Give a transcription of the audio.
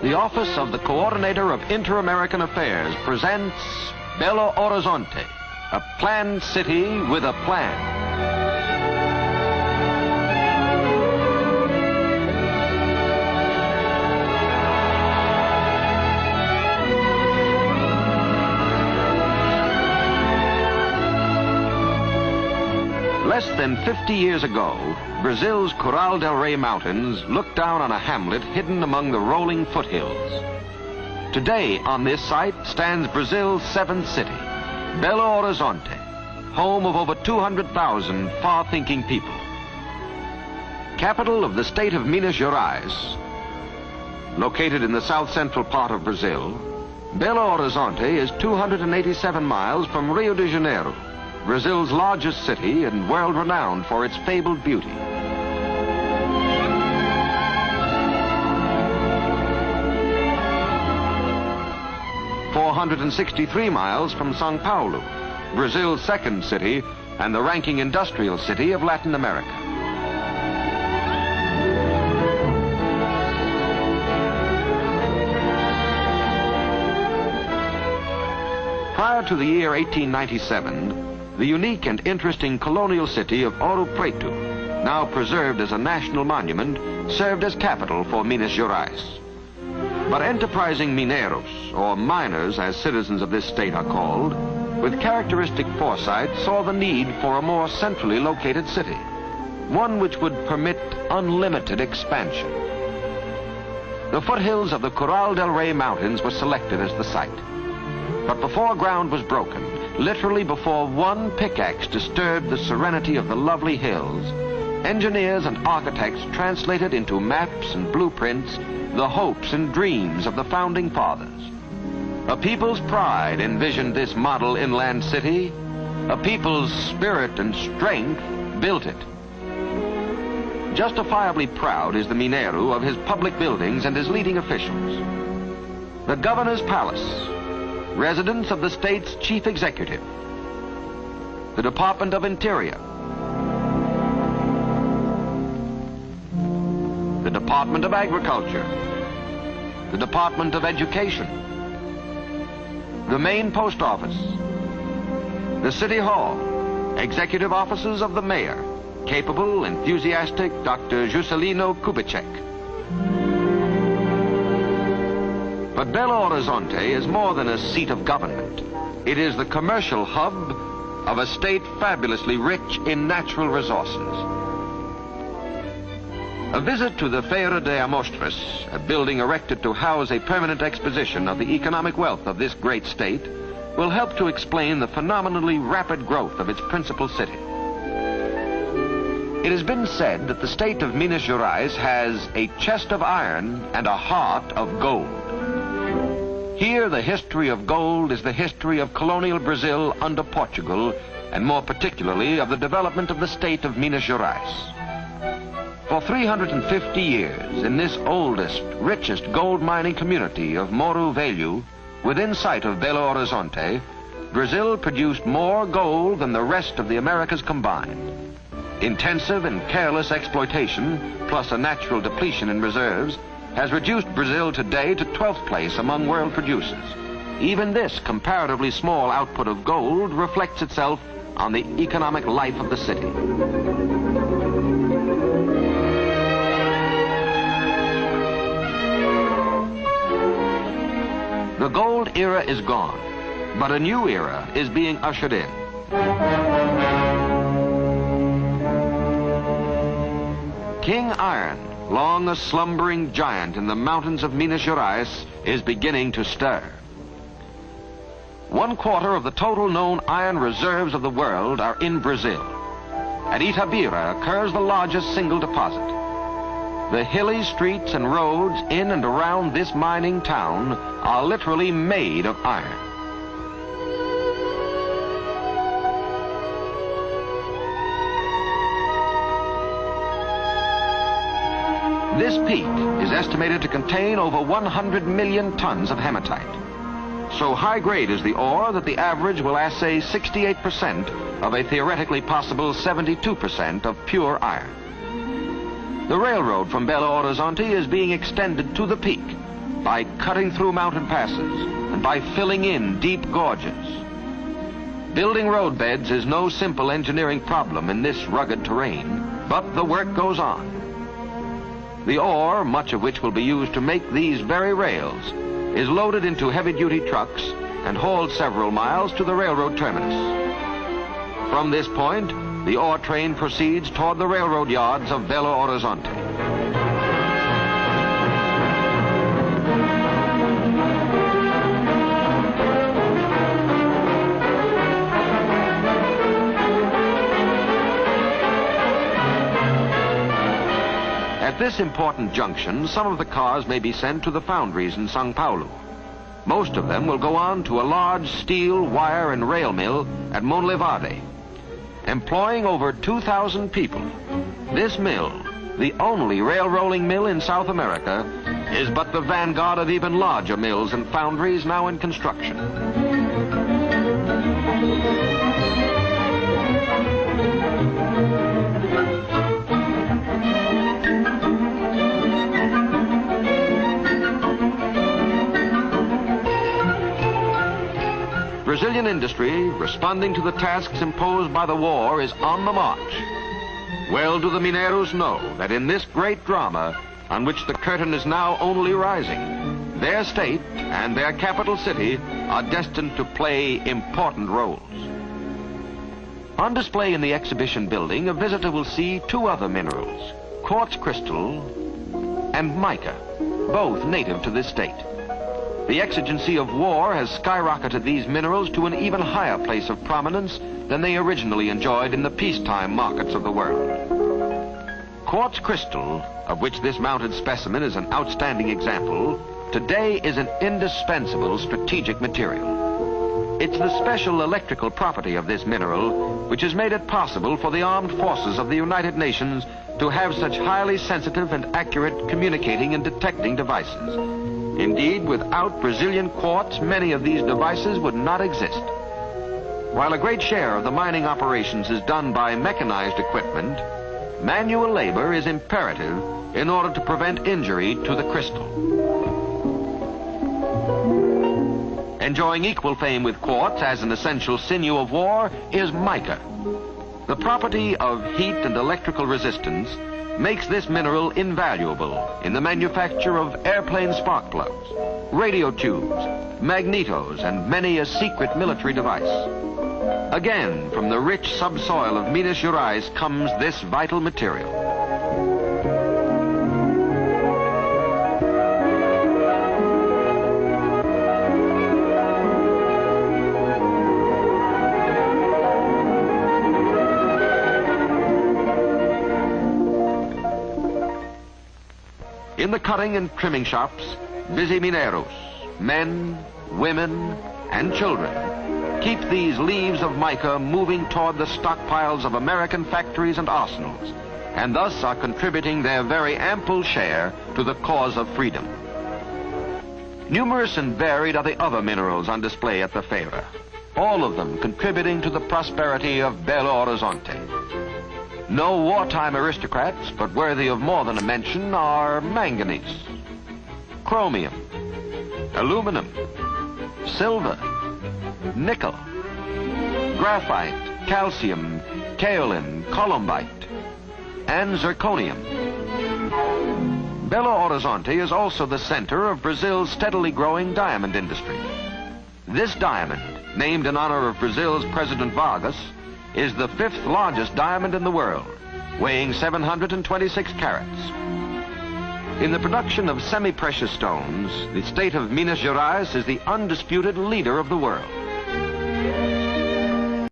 The Office of the Coordinator of Inter-American Affairs presents Belo Horizonte, a planned city with a plan. Less than 50 years ago, Brazil's Coral del Rey Mountains looked down on a hamlet hidden among the rolling foothills. Today, on this site, stands Brazil's seventh city, Belo Horizonte, home of over 200,000 far-thinking people. Capital of the state of Minas Gerais, located in the south-central part of Brazil, Belo Horizonte is 287 miles from Rio de Janeiro, Brazil's largest city and world-renowned for its fabled beauty. "463 miles from São Paulo, Brazil's second city and the ranking industrial city of Latin America. Prior to the year 1897, the unique and interesting colonial city of Ouro Preto, now preserved as a national monument, served as capital for Minas Gerais. But enterprising mineiros, or miners as citizens of this state are called, with characteristic foresight saw the need for a more centrally located city, one which would permit unlimited expansion. The foothills of the Coral del Rey Mountains were selected as the site. But before ground was broken, literally before one pickaxe disturbed the serenity of the lovely hills, engineers and architects translated into maps and blueprints the hopes and dreams of the founding fathers. A people's pride envisioned this model inland city. A people's spirit and strength built it. Justifiably proud is the Mineiro of his public buildings and his leading officials. The governor's palace, residence of the state's chief executive, the Department of Interior, the Department of Agriculture, the Department of Education, the main post office, the City Hall, executive offices of the mayor, capable, enthusiastic Dr. Juscelino Kubitschek. But Belo Horizonte is more than a seat of government. It is the commercial hub of a state fabulously rich in natural resources. A visit to the Feira de Amostras, a building erected to house a permanent exposition of the economic wealth of this great state, will help to explain the phenomenally rapid growth of its principal city. It has been said that the state of Minas Gerais has a chest of iron and a heart of gold. Here, the history of gold is the history of colonial Brazil under Portugal, and more particularly of the development of the state of Minas Gerais. For 350 years, in this oldest, richest gold mining community of Morro Velho, within sight of Belo Horizonte, Brazil produced more gold than the rest of the Americas combined. Intensive and careless exploitation, plus a natural depletion in reserves, has reduced Brazil today to 12th place among world producers. Even this comparatively small output of gold reflects itself on the economic life of the city. The gold era is gone, but a new era is being ushered in. King Iron, long a slumbering giant in the mountains of Minas Gerais, is beginning to stir. 1/4 of the total known iron reserves of the world are in Brazil. At Itabira occurs the largest single deposit. The hilly streets and roads in and around this mining town are literally made of iron. This peak is estimated to contain over 100 million tons of hematite. So high grade is the ore that the average will assay 68% of a theoretically possible 72% of pure iron. The railroad from Belo Horizonte is being extended to the peak by cutting through mountain passes and by filling in deep gorges. Building roadbeds is no simple engineering problem in this rugged terrain, but the work goes on. The ore, much of which will be used to make these very rails, is loaded into heavy-duty trucks and hauled several miles to the railroad terminus. From this point, the ore train proceeds toward the railroad yards of Belo Horizonte. At this important junction, some of the cars may be sent to the foundries in São Paulo. Most of them will go on to a large steel, wire, and rail mill at Monlevade, employing over 2,000 people. This mill, the only rail rolling mill in South America, is but the vanguard of even larger mills and foundries now in construction. Brazilian industry, responding to the tasks imposed by the war, is on the march. Well do the Mineiros know that in this great drama, on which the curtain is now only rising, their state and their capital city are destined to play important roles. On display in the exhibition building, a visitor will see two other minerals, quartz crystal and mica, both native to this state. The exigency of war has skyrocketed these minerals to an even higher place of prominence than they originally enjoyed in the peacetime markets of the world. Quartz crystal, of which this mounted specimen is an outstanding example, today is an indispensable strategic material. It's the special electrical property of this mineral which has made it possible for the armed forces of the United Nations to have such highly sensitive and accurate communicating and detecting devices. Indeed, without Brazilian quartz, many of these devices would not exist. While a great share of the mining operations is done by mechanized equipment, manual labor is imperative in order to prevent injury to the crystal. Enjoying equal fame with quartz as an essential sinew of war is mica. The property of heat and electrical resistance makes this mineral invaluable in the manufacture of airplane spark plugs, radio tubes, magnetos, and many a secret military device. Again, from the rich subsoil of Minas Gerais comes this vital material. In the cutting and trimming shops, busy Mineiros, men, women, and children, keep these leaves of mica moving toward the stockpiles of American factories and arsenals, and thus are contributing their very ample share to the cause of freedom. Numerous and varied are the other minerals on display at the Feira, all of them contributing to the prosperity of Belo Horizonte. No wartime aristocrats, but worthy of more than a mention, are manganese, chromium, aluminum, silver, nickel, graphite, calcium, kaolin, columbite, and zirconium. Belo Horizonte is also the center of Brazil's steadily growing diamond industry. This diamond, named in honor of Brazil's President Vargas, is the 5th largest diamond in the world, weighing 726 carats. In the production of semi-precious stones, the state of Minas Gerais is the undisputed leader of the world.